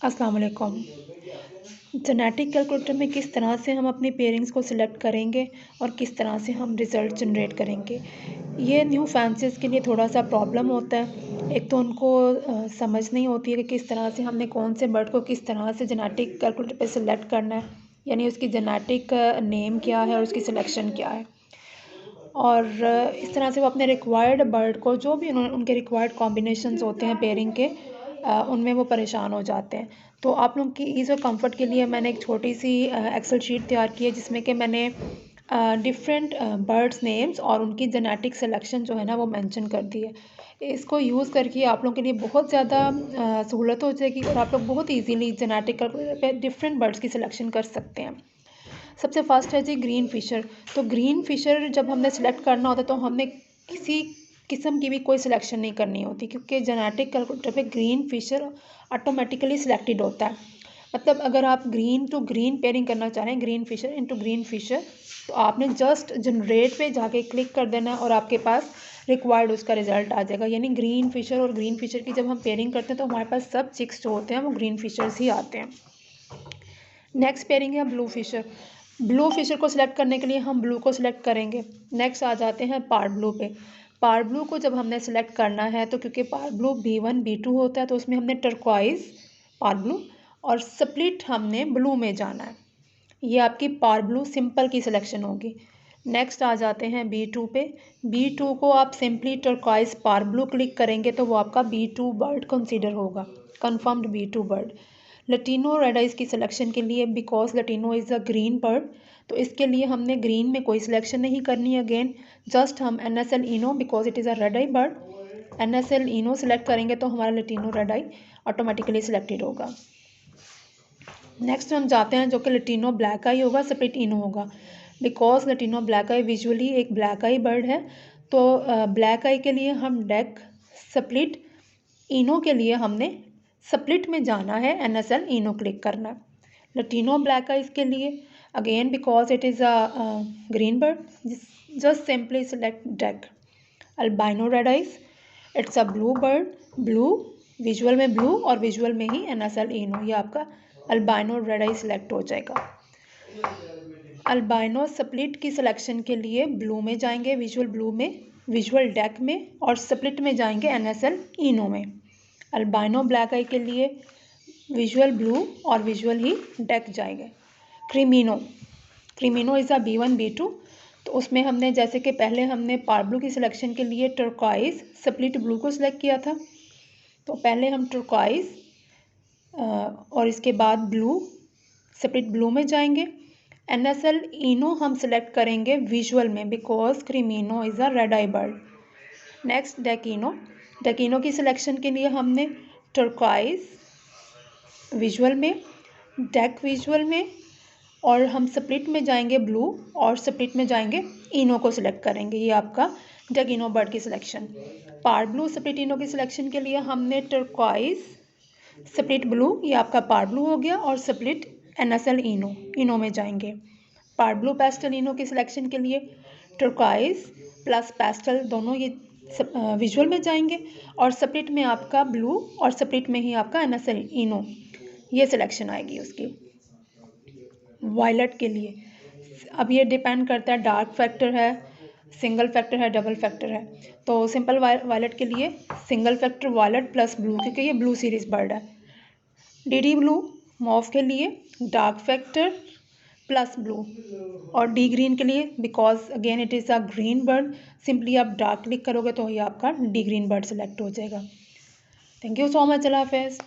अस्सलाम वालेकुम। Genetic calculator में किस तरह से हम अपनी पेयरिंग्स को सिलेक्ट करेंगे और किस तरह से हम रिज़ल्ट जनरेट करेंगे। ये न्यू फैंसीज़ के लिए थोड़ा-सा प्रॉब्लम होता है। एक तो उनको समझ नहीं होती है कि किस तरह से हमने कौन से बर्ड को किस तरह से जेनेटिक कैलकुलेटर पे सिलेक्ट करना है, यानी उसकी जेनेटिक नेम क्या है और उसकी सिलेक्शन क्या है। और इस तरह से वो अपने रिक्वायर्ड बर्ड को जो भी उनके रिक्वायर्ड कॉम्बिनेशंस होते हैं पेयरिंग के, उनमें वो परेशान हो जाते हैं। तो आप लोगों की ईज़ और कंफर्ट के लिए मैंने एक छोटी सी एक्सेल शीट तैयार की है जिसमें कि मैंने डिफरेंट बर्ड्स नेम्स और उनकी जेनेटिक सिलेक्शन जो है ना वो मेंशन कर दी है। इसको यूज़ करके आप लोगों के लिए बहुत ज़्यादा सहूलत हो जाएगी और आप लोग बहुत ईजीली जेनेटिक कैलकुलेटर पे डिफरेंट बर्ड्स की सिलेक्शन कर सकते हैं। सबसे फर्स्ट है जी ग्रीन फिशर। तो ग्रीन फिशर जब हमने सेलेक्ट करना होता है तो हमने किसी किस्म की भी कोई सिलेक्शन नहीं करनी होती, क्योंकि जेनेटिक कैलकुलेटर पे ग्रीन फिशर ऑटोमेटिकली सिलेक्टेड होता है। मतलब अगर आप ग्रीन टू ग्रीन पेयरिंग करना चाह रहे हैं, green fisher into green fisher, तो आपने जस्ट जनरेट पे जाके क्लिक कर देना है और आपके पास रिक्वायर्ड उसका रिजल्ट आ जाएगा। यानी ग्रीन फिशर और ग्रीन फिशर की जब हम पेयरिंग करते हैं तो हमारे पास सब चिक्स जो होते हैं वो ग्रीन फिशर्स ही आते हैं। नेक्स्ट पेयरिंग है ब्लू फिशर। ब्लू फिशर को सिलेक्ट करने के लिए हम ब्लू को सिलेक्ट करेंगे। नेक्स्ट आ जाते हैं पार ब्लू पे। पार ब्लू को जब हमने सिलेक्ट करना है तो क्योंकि पार ब्लू B1 B2 होता है तो उसमें हमने टर्क्वाइज पार ब्लू और स्प्लिट हमने ब्लू में जाना है। ये आपकी पार ब्लू सिंपल की सिलेक्शन होगी। नेक्स्ट आ जाते हैं B2 पे। B2 को आप सिंपली टर्क्वाइज पार ब्लू क्लिक करेंगे तो वो आपका B2 बर्ड कंसीडर होगा, confirmed B2 bird. Latino red eyes की सिलेक्शन के लिए, because Latino is a green bird, तो इसके लिए हमने ग्रीन में कोई सिलेक्शन नहीं करनी है। अगेन जस्ट हम NSL Eno, because it is a red eye bird, NSL Eno select करेंगे तो हमारा लटीनो रेड आई ऑटोमेटिकली सिलेक्टेड होगा। नेक्स्ट हम जाते हैं जो कि लटीनो ब्लैक आई होगा, स्प्लिट इनो होगा। Because Latino black I visually एक ब्लैक आई बर्ड है, तो ब्लैक आई के लिए हम डेक स्प्लिट, इनो के लिए हमने स्प्लिट में जाना है, NSL इनो क्लिक करना है। लटीनो ब्लैक आइज के लिए again because it is a green bird, just simply select deck. Albino red eyes, it's a blue bird, blue visual में ब्लू और विजुअल में ही NSL इनो, ये आपका अल्बाइनो रेड आई सिलेक्ट हो जाएगा। अल्बाइनो स्प्लिट की सिलेक्शन के लिए ब्लू में जाएंगे, विजुअल ब्लू में, विजुअल डेक में, और स्प्लिट में जाएंगे NSL इनो में। अल्बाइनो ब्लैक आई के लिए विजुअल ब्लू और विजुअल ही डेक जाएंगे। क्रीमिनो, क्रीमिनो इज़ अ B1 B2, तो उसमें हमने जैसे कि पहले हमने पार ब्लू की सिलेक्शन के लिए टर्क्वाइज स्प्लिट ब्लू को सिलेक्ट किया था, तो पहले हम टर्क्वाइज और इसके बाद ब्लू स्प्लिट ब्लू में जाएंगे। NSL इनो हम सिलेक्ट करेंगे विजुअल में, because creamino is a red eye bird. Next Dekino, Dekino की सिलेक्शन के लिए हमने टर्क्वाइज विजुअल में, डेक विजुअल में, और हम स्प्लिट में जाएंगे ब्लू और स्प्लिट में जाएंगे इनो को सिलेक्ट करेंगे। ये आपका डेकिनो बर्ड की सिलेक्शन। पार ब्लू स्प्लिट इनो की सिलेक्शन के लिए हमने टर्क्वाइज स्प्लिट ब्लू, ये आपका पार ब्लू हो गया, और स्प्लिट NSL इनो, इनो में जाएंगे। पार ब्लू पेस्टल इनो की सिलेक्शन के लिए टर्क्वाइज प्लस पेस्टल दोनों ये विजुअल में जाएंगे, और स्प्लिट में आपका ब्लू और स्प्लिट में ही आपका NSL इनो, ये सिलेक्शन आएगी उसकी। वायलेट के लिए अब ये डिपेंड करता है, डार्क फैक्टर है, सिंगल फैक्टर है, डबल फैक्टर है। तो सिंपल वायलेट के लिए single factor violet plus blue, क्योंकि ये ब्लू सीरीज बर्ड है। DD ब्लू मॉव के लिए डार्क फैक्टर प्लस ब्लू, और डी ग्रीन के लिए because again it is a green bird, simply आप डार्क क्लिक करोगे तो ये आपका डी ग्रीन बर्ड सेलेक्ट हो जाएगा। थैंक यू सो मच, अल्लाह हाफिज़।